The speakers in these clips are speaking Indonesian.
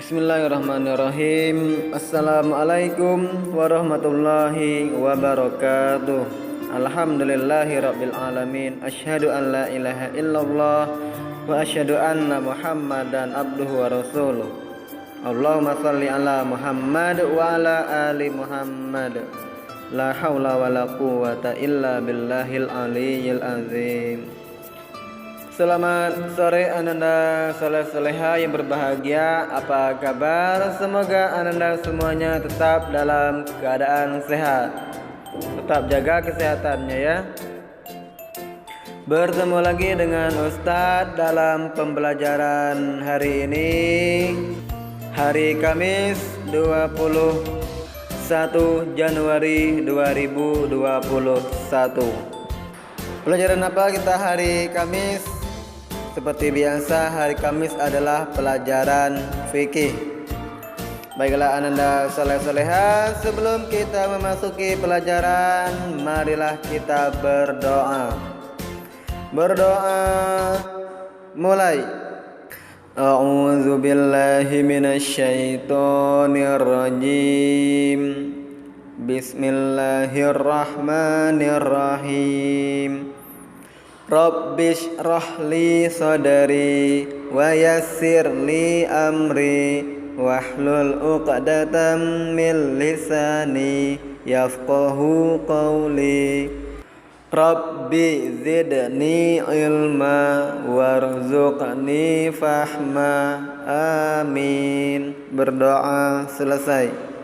Bismillahirrahmanirrahim. Assalamualaikum warahmatullahi wabarakatuh. Alhamdulillahi rabbil alamin. Asyhadu an la ilaha illallah wa asyhadu anna Muhammadan abduhu wa rasuluh. Allahumma shalli ala Muhammad wa ala ali Muhammad. La haula wa la quwwata illa billahil aliyyil azim. Selamat sore Ananda soleh-soleha yang berbahagia. Apa kabar? Semoga Ananda semuanya tetap dalam keadaan sehat. Tetap jaga kesehatannya ya. Bertemu lagi dengan Ustadz dalam pembelajaran hari ini, hari Kamis 21 Januari 2021. Pelajaran apa kita hari Kamis? Seperti biasa, hari Kamis adalah pelajaran fikih. Baiklah Ananda soleh-soleha, sebelum kita memasuki pelajaran, marilah kita berdoa. Berdoa mulai. A'udzu billahi minasyaitonir rajim. Bismillahirrahmanirrahim. Rabbish rahli sadri wa yassirli amri wahlul uqdatam min lisani yafqahu qawli. Rabbi zidni ilma warzuqni fahma. Amin. Berdoa selesai.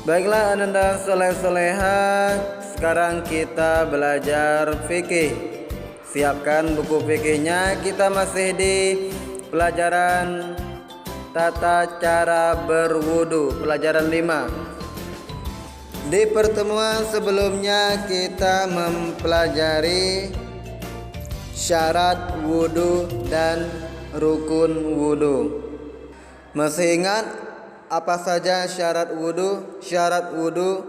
Baiklah Ananda soleh-soleha, sekarang kita belajar fikih. Siapkan buku fikihnya. Kita masih di pelajaran tata cara berwudu, pelajaran 5. Di pertemuan sebelumnya kita mempelajari syarat wudu dan rukun wudu. Masih ingat apa saja syarat wudu? Syarat wudu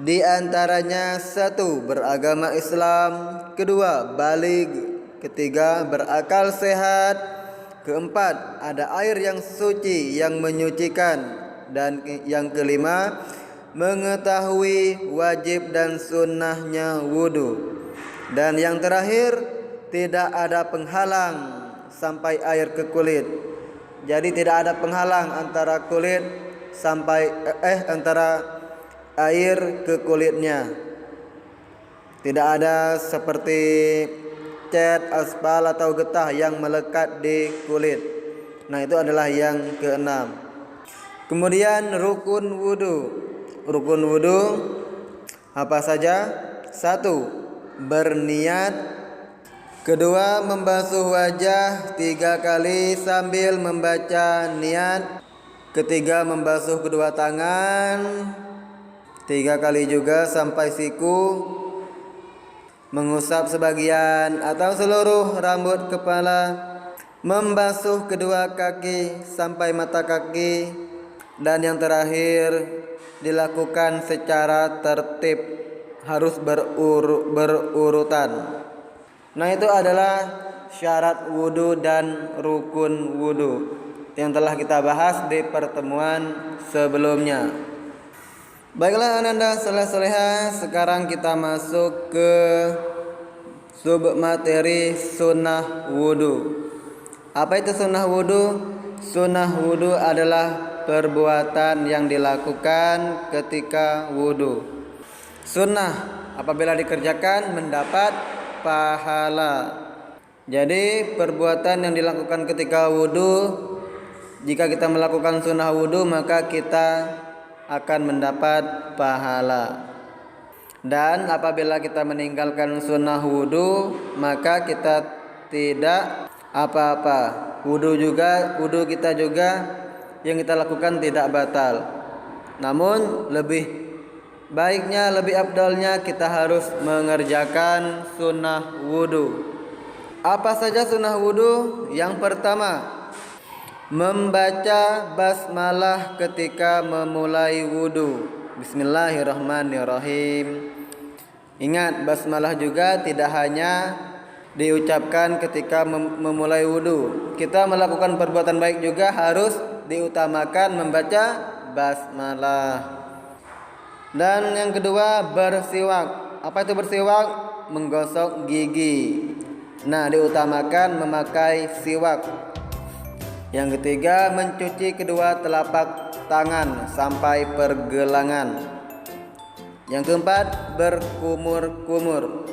di antaranya: 1. Beragama Islam. 2. Baligh. 3. Berakal sehat. 4. Ada air yang suci yang menyucikan. Dan yang 5, mengetahui wajib dan sunnahnya wudu. Dan yang terakhir, tidak ada penghalang sampai air ke kulit. Jadi tidak ada penghalang antara kulit antara air ke kulitnya. Tidak ada seperti cat, aspal atau getah yang melekat di kulit. Nah, itu adalah yang ke-6. Kemudian rukun wudu. Rukun wudu apa saja? 1. Berniat. 2. Membasuh wajah 3 kali sambil membaca niat. 3. Membasuh kedua tangan 3 kali juga sampai siku. Mengusap sebagian atau seluruh rambut kepala. Membasuh kedua kaki sampai mata kaki. Dan yang terakhir, dilakukan secara tertib, harus berurutan. Nah, itu adalah syarat wudu dan rukun wudu yang telah kita bahas di pertemuan sebelumnya. Baiklah Ananda soleh-soleha, sekarang kita masuk ke submateri sunnah wudu. Apa itu sunnah wudu? Sunnah wudu adalah perbuatan yang dilakukan ketika wudu. Sunnah apabila dikerjakan mendapat pahala. Jadi perbuatan yang dilakukan ketika wudu, jika kita melakukan sunnah wudu maka kita akan mendapat pahala. Dan apabila kita meninggalkan sunnah wudu maka kita tidak apa-apa. Wudu kita juga yang kita lakukan tidak batal. Namun lebih baiknya, lebih afdalnya kita harus mengerjakan sunnah wudu. Apa saja sunnah wudu? Yang pertama, membaca basmalah ketika memulai wudu. Bismillahirrahmanirrahim. Ingat, basmalah juga tidak hanya diucapkan ketika memulai wudu. Kita melakukan perbuatan baik juga harus diutamakan membaca basmalah. Dan yang kedua, bersiwak. Apa itu bersiwak? Menggosok gigi. Nah, diutamakan memakai siwak. Yang ketiga, mencuci kedua telapak tangan sampai pergelangan. Yang keempat, berkumur-kumur.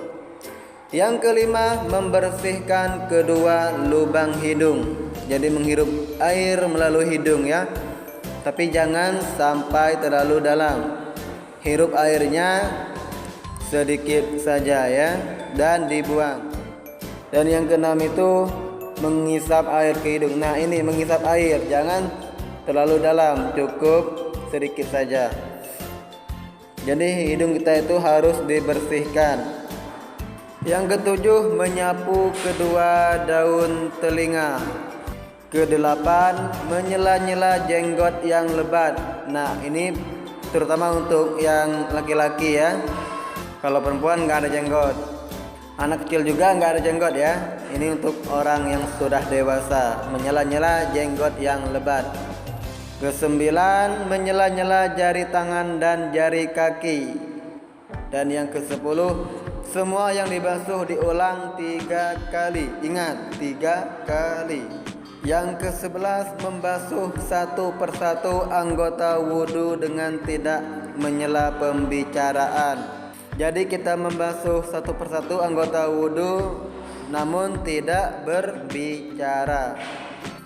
Yang kelima, membersihkan kedua lubang hidung. Jadi menghirup air melalui hidung ya. Tapi jangan sampai terlalu dalam. Hirup airnya sedikit saja ya, dan dibuang. Dan yang keenam itu mengisap air ke hidung. Nah, ini mengisap air, jangan terlalu dalam, cukup sedikit saja. Jadi hidung kita itu harus dibersihkan. Yang ketujuh, menyapu kedua daun telinga. Kedelapan, menyela-nyela jenggot yang lebat. Nah, ini terutama untuk yang laki-laki ya. Kalau perempuan nggak ada jenggot, anak kecil juga nggak ada jenggot ya. Ini untuk orang yang sudah dewasa, menyela-nyela jenggot yang lebat. Kesembilan, menyela-nyela jari tangan dan jari kaki. Dan yang kesepuluh, semua yang dibasuh diulang 3 kali. Ingat, 3 kali. Yang ke-11, membasuh satu persatu anggota wudu dengan tidak menyela pembicaraan. Jadi kita membasuh satu persatu anggota wudu namun tidak berbicara.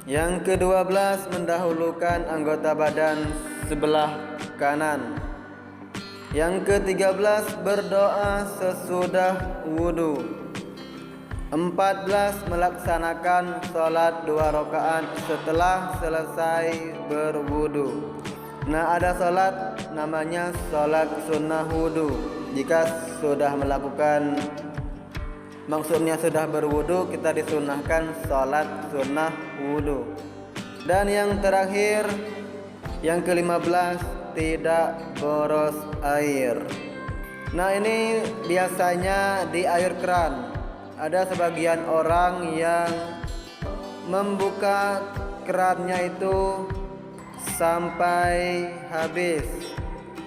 Yang ke-12, mendahulukan anggota badan sebelah kanan. Yang ke-13, berdoa sesudah wudu. 14, melaksanakan sholat 2 rakaat setelah selesai berwudu. Nah, ada sholat namanya sholat sunnah wudu. Jika sudah melakukan, maksudnya sudah berwudu, kita disunahkan sholat sunnah wudu. Dan yang terakhir, yang ke-15, tidak boros air. Nah, ini biasanya di air keran. Ada sebagian orang yang membuka kerannya itu sampai habis.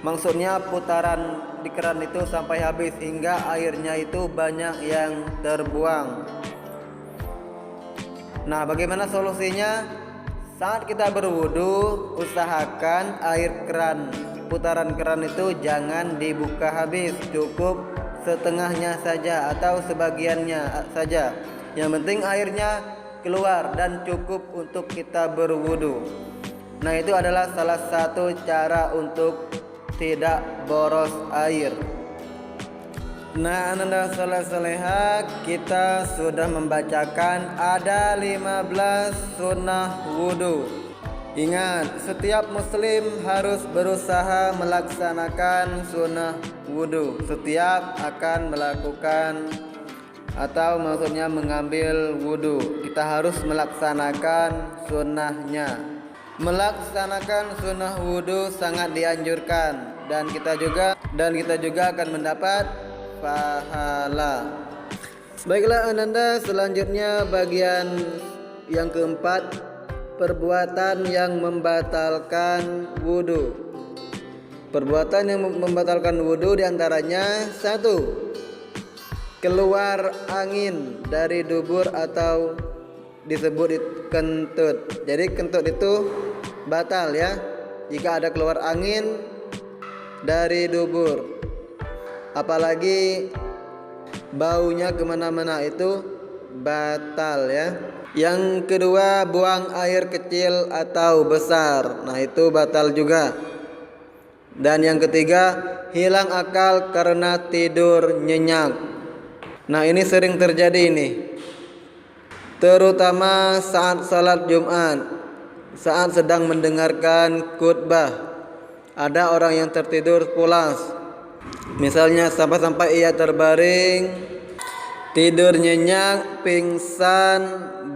Maksudnya putaran di keran itu sampai habis hingga airnya itu banyak yang terbuang. Nah, bagaimana solusinya? Saat kita berwudu, usahakan air keran, putaran keran itu jangan dibuka habis, cukup setengahnya saja atau sebagiannya saja. Yang penting airnya keluar dan cukup untuk kita berwudu. Nah, itu adalah salah satu cara untuk tidak boros air. Nah, ananda saleh-saleha, kita sudah membacakan ada 15 sunnah wudu. Ingat, setiap muslim harus berusaha melaksanakan sunnah wudu setiap akan melakukan atau maksudnya mengambil wudu. Kita harus melaksanakan sunnahnya. Melaksanakan sunnah wudu sangat dianjurkan dan kita juga akan mendapat pahala. Baiklah ananda, selanjutnya bagian yang keempat, perbuatan yang membatalkan wudu. Perbuatan yang membatalkan wudu diantaranya: 1. Keluar angin dari dubur atau disebut kentut. Jadi kentut itu batal ya jika ada keluar angin dari dubur. Apalagi baunya kemana-mana, itu batal ya. Yang kedua, buang air kecil atau besar. Nah, itu batal juga. Dan yang ketiga, hilang akal karena tidur nyenyak. Nah, ini sering terjadi ini, terutama saat salat Jumat, saat sedang mendengarkan khutbah. Ada orang yang tertidur pulas, misalnya sampai ia terbaring, tidur nyenyak, pingsan,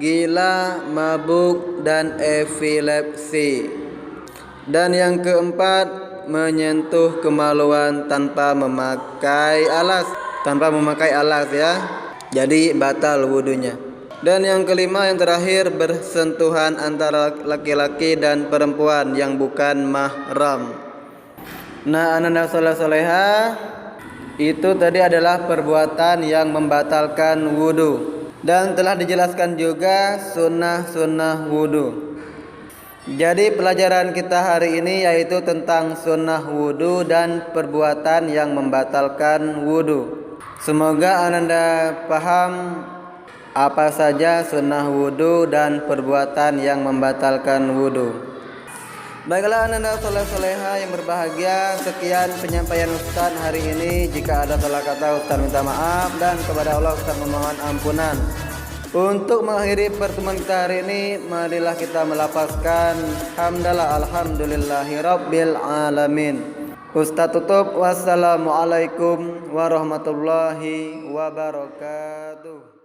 gila, mabuk, dan epilepsi. Dan yang keempat, menyentuh kemaluan tanpa memakai alas ya. jadi batal wudunya. Dan yang kelima, yang terakhir, bersentuhan antara laki-laki dan perempuan yang bukan mahram. Nah, ananda soleha itu tadi adalah perbuatan yang membatalkan wudu, dan telah dijelaskan juga sunnah-sunnah wudu. Jadi pelajaran kita hari ini yaitu tentang sunnah wudu dan perbuatan yang membatalkan wudu. Semoga ananda paham apa saja sunnah wudu dan perbuatan yang membatalkan wudu. Baiklah ananda soleh-soleha yang berbahagia, sekian penyampaian Ustaz hari ini. Jika ada salah kata, Ustaz minta maaf, dan kepada Allah Ustaz memohon ampunan. Untuk mengakhiri pertemuan kita hari ini, marilah kita melafazkan hamdalah alhamdulillahi rabbil alamin. Ustaz tutup. Wassalamualaikum warahmatullahi wabarakatuh.